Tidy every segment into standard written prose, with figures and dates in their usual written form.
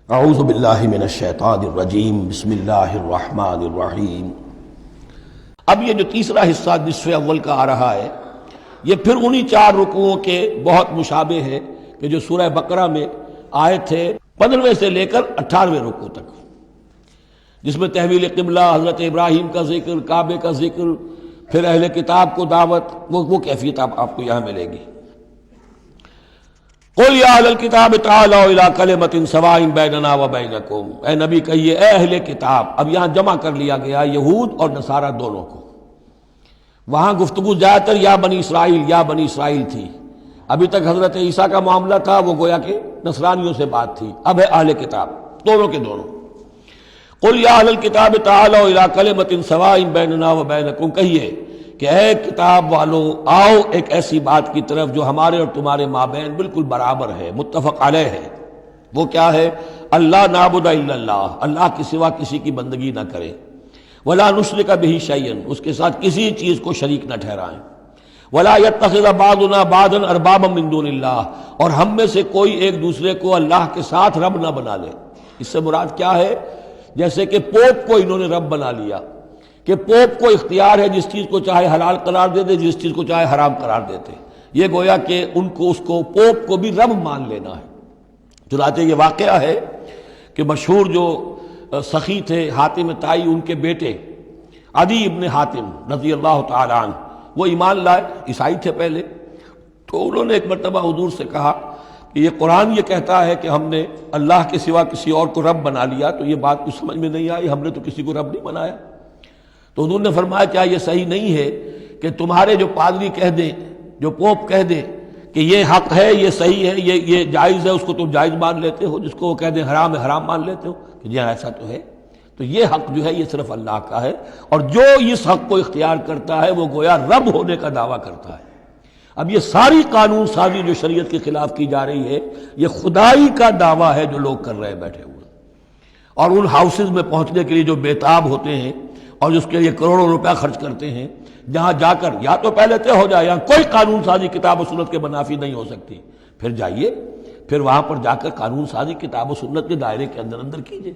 اعوذ باللہ من الشیطان الرجیم بسم اللہ الرحمن الرحیم۔ اب یہ جو تیسرا حصہ نصف اول کا آ رہا ہے یہ پھر انہی 4 رکوعوں کے بہت مشابہ ہے کہ جو سورہ بقرہ میں آئے تھے 15ویں سے لے کر 18ویں رکوع تک، جس میں تحویل قبلہ، حضرت ابراہیم کا ذکر، کعبے کا ذکر، پھر اہل کتاب کو دعوت، وہ کیفیت آپ کو یہاں ملے گی۔ قل یا اہل الکتاب تعالوا الی کلمۃ سواء بیننا وبینکم، اے نبی کہیے اے اہل کتاب۔ اب یہاں جمع کر لیا گیا یہود اور نصارہ دونوں کو۔ وہاں گفتگو زیادہ تر یا بنی اسرائیل تھی، ابھی تک حضرت عیسیٰ کا معاملہ تھا، وہ گویا کہ نصرانیوں سے بات تھی، اب ہے اہل کتاب، دونوں کے دونوں۔ قل یا اہل الکتاب تعالوا الی کلمۃ سواء بیننا وبینکم، کہیے کہ اے کتاب والو آؤ ایک ایسی بات کی طرف جو ہمارے اور تمہارے مابین بالکل برابر ہے، متفق علیہ ہے۔ وہ کیا ہے؟ اللہ نعبد الا اللہ، اللہ کے سوا کسی کی بندگی نہ کرے، ولا نشرک بہ شیئا، اس کے ساتھ کسی چیز کو شریک نہ ٹھہرائیں، ولا یتخذ بعضنا بعضا اربابا من دون اللہ، اور ہم میں سے کوئی ایک دوسرے کو اللہ کے ساتھ رب نہ بنا لے۔ اس سے مراد کیا ہے؟ جیسے کہ پوپ کو انہوں نے رب بنا لیا کہ پوپ کو اختیار ہے جس چیز کو چاہے حلال قرار دے دے، جس چیز کو چاہے حرام قرار دیتے، یہ گویا کہ ان کو اس کو پوپ کو بھی رب مان لینا ہے۔ چنانچہ یہ واقعہ ہے کہ مشہور جو سخی تھے حاتم طائی، ان کے بیٹے عدی ابن حاتم رضی اللہ تعالی عنہ، وہ ایمان لائے، عیسائی تھے پہلے، تو انہوں نے ایک مرتبہ حضور سے کہا کہ یہ قرآن یہ کہتا ہے کہ ہم نے اللہ کے سوا کسی اور کو رب بنا لیا، تو یہ بات کچھ سمجھ میں نہیں آئی، ہم نے تو کسی کو رب نہیں بنایا۔ تو حضور نے فرمایا کیا یہ صحیح نہیں ہے کہ تمہارے جو پادری کہہ دیں، جو پوپ کہہ دے کہ یہ حق ہے، یہ صحیح ہے، یہ جائز ہے، اس کو تم جائز مان لیتے ہو، جس کو وہ کہہ دیں حرام ہے حرام مان لیتے ہو؟ کہ جی ایسا تو ہے۔ تو یہ حق جو ہے یہ صرف اللہ کا ہے، اور جو اس حق کو اختیار کرتا ہے وہ گویا رب ہونے کا دعویٰ کرتا ہے۔ اب یہ ساری قانون سازی جو شریعت کے خلاف کی جا رہی ہے، یہ خدائی کا دعویٰ ہے جو لوگ کر رہے ہیں بیٹھے ہوئے، اور ان ہاؤسز میں پہنچنے کے لیے جو بےتاب ہوتے ہیں اور اس کے لیے کروڑوں روپیہ خرچ کرتے ہیں، جہاں جا کر یا تو پہلے طے ہو جائے یہاں کوئی قانون سازی کتاب و سنت کے منافی نہیں ہو سکتی، پھر جائیے، پھر وہاں پر جا کر قانون سازی کتاب و سنت کے دائرے کے اندر کیجیے۔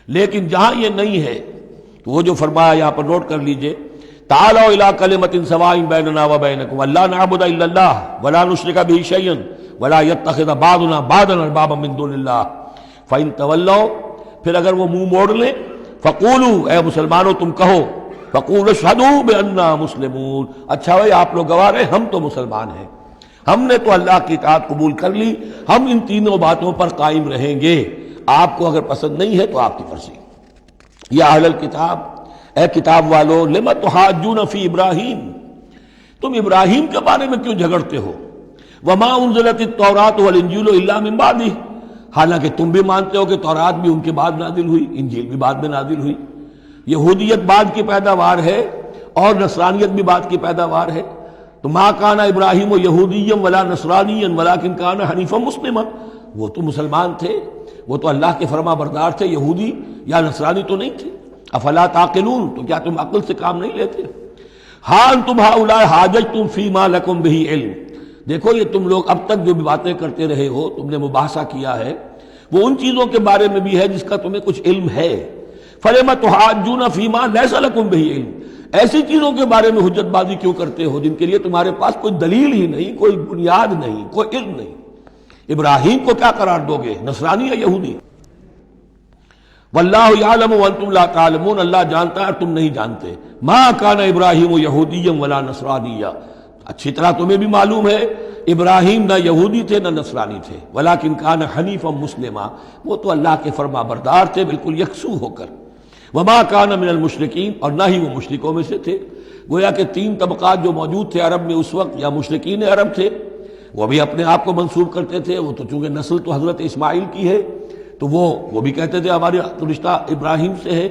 لیکن جہاں یہ نہیں ہے تو وہ جو فرمایا یہاں پر نوٹ کر لیجئے، تعالوا الی کلمۃ سواء بیننا وبینکم الا نعبد الا اللہ ولا نشرک بہ شیئا ولا یتخذ بعضنا بعضا اربابا من دون اللہ فإن تولوا، پھر اگر وہ منہ موڑ لیں، فقولوا، اے مسلمانوں تم کہو، فقولوا اشہدوا بأننا مسلمون، اچھا بھائی آپ لوگ گواہ رہے ہم تو مسلمان ہیں، ہم نے تو اللہ کی اطاعت قبول کر لی، ہم ان تینوں باتوں پر قائم رہیں گے، آپ کو اگر پسند نہیں ہے تو آپ کی مرضی۔ یا اہل الکتاب، اے کتاب والو، لم تحاجون فی ابراہیم، تم ابراہیم کے بارے میں کیوں جھگڑتے ہو؟ وما انزلت التوراۃ والانجیل الا من بعدہ، حالانکہ تم بھی مانتے ہو کہ تورات بھی ان کے بعد نازل ہوئی، انجیل بھی بعد میں نازل ہوئی، یہودیت بعد کی پیداوار ہے اور نصرانیت بھی بعد کی پیداوار ہے۔ تو ما کان ابراہیم یہودیا ولا نصرانیا ولکن کان حنیفا مسلما، وہ تو مسلمان تھے، وہ تو اللہ کے فرما بردار تھے، یہودی یا نصرانی تو نہیں تھے۔ افلا تعقلون، تو کیا تم عقل سے کام نہیں لیتے؟ ہاں انتم ہؤلاء حاججتم فیما لکم بہ علم، دیکھو یہ تم لوگ اب تک جو بھی باتیں کرتے رہے ہو، تم نے مباحثہ کیا ہے، وہ ان چیزوں کے بارے میں بھی ہے جس کا تمہیں کچھ علم ہے۔ فلم تحاجون فیما لیس لکم بہ علم، ایسی چیزوں کے بارے میں حجت بازی کیوں کرتے ہو جن کے لیے تمہارے پاس کوئی دلیل ہی نہیں، کوئی بنیاد نہیں، کوئی علم نہیں۔ ابراہیم کو کیا قرار دو گے، نصرانی یا یہودی؟ واللہ یعلم وانتم لا تعلمون، اللہ جانتا ہے اور تم نہیں جانتے۔ ما کان ابراہیم یہودیا ولا نصرانیا، اچھی طرح تمہیں بھی معلوم ہے ابراہیم نہ یہودی تھے نہ نصرانی تھے، ولیکن کان حنیفا مسلما، وہ تو اللہ کے فرما بردار تھے بالکل یکسو ہو کر۔ وما کان من المشرکین، اور نہ ہی وہ مشرکوں میں سے تھے۔ گویا کہ 3 طبقات جو موجود تھے عرب میں اس وقت، یا مشرکین عرب تھے، وہ بھی اپنے آپ کو منسوب کرتے تھے، وہ تو چونکہ نسل تو حضرت اسماعیل کی ہے تو وہ بھی کہتے تھے ہمارا رشتہ ابراہیم سے ہے،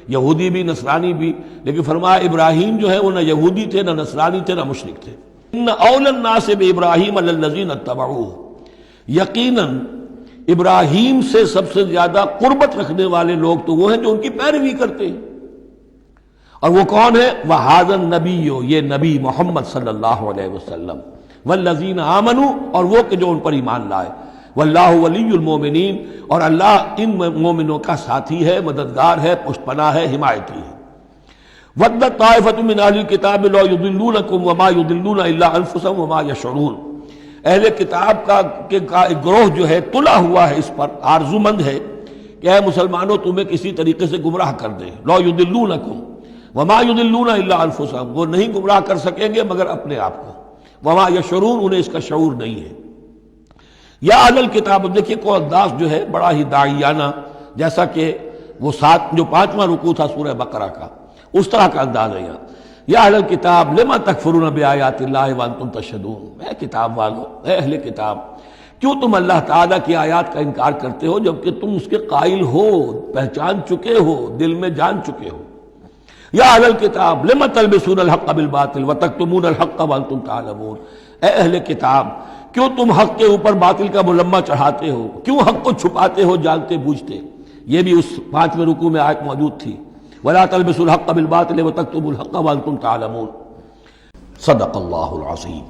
یہودی بھی نصرانی بھی، لیکن فرمایا ابراہیم جو ہے وہ نہ یہودی تھے نہ نصرانی تھے نہ مشرک تھے۔ ان اولی الناس بابراہیم الذین اتبعوہ، یقیناً ابراہیم سے سب سے زیادہ قربت رکھنے والے لوگ تو وہ ہیں جو ان کی پیروی کرتے ہیں، اور وہ کون ہے؟ وہذا النبی، یہ نبی محمد صلی اللہ علیہ وسلم، والذین آمنوا، اور وہ کہ جو ان پر ایمان لائے، واللہ ولی المومنین، اور اللہ ان مومنوں کا ساتھی ہے، مددگار ہے، پشت پناہ ہے، حمایتی ہے۔ وَدَّتْ طَائِفَةٌ مِّنْ أَهْلِ الْكِتَابِ لَوْ يُضِلُّونَكُمْ وَمَا يُضِلُّونَ إِلَّا أَنفُسَهُمْ وَمَا يَشْعُرُونَ، اہل کتاب کا ایک گروہ جو ہے تلا ہوا ہے اس پر، آرزومند ہے کہ اے مسلمانوں تمہیں کسی طریقے سے گمراہ کر دیں۔ لَوْ يُضِلُّونَكُمْ وَمَا يُضِلُّونَ إِلَّا أَنفُسَهُمْ، وہ نہیں گمراہ کر سکیں گے مگر اپنے آپ کو، وَمَا يَشْعُرُونَ، انہیں اس کا شعور نہیں ہے۔ یا اہل الکتاب، دیکھیے کو انداز جو ہے بڑا ہی داعیانہ، جیسا کہ وہ جو 5واں رکوع تھا سورہ بقرہ کا، اس طرح کا انداز ہے یہاں۔ یا اہل الکتاب لما تکفرون بآیات اللہ وانتم تشہدون، اے کتاب والو، اے اہل کتاب، کیوں تم اللہ تعالیٰ کی آیات کا انکار کرتے ہو جبکہ تم اس کے قائل ہو، پہچان چکے ہو، دل میں جان چکے ہو۔ یا اہل الکتاب لما تلبسون الحق بالباطل وتکتمون الحق وانتم تعلمون، اے اہل کتاب کیوں تم حق کے اوپر باطل کا ملمہ چڑھاتے ہو، کیوں حق کو چھپاتے ہو جانتے بوجھتے۔ یہ بھی اس 5ویں رکوع میں آیت موجود تھی، ولا تلبسوا الحق بالباطل وتکتموا الحق وانتم تعلمون۔ صدق اللہ العظیم۔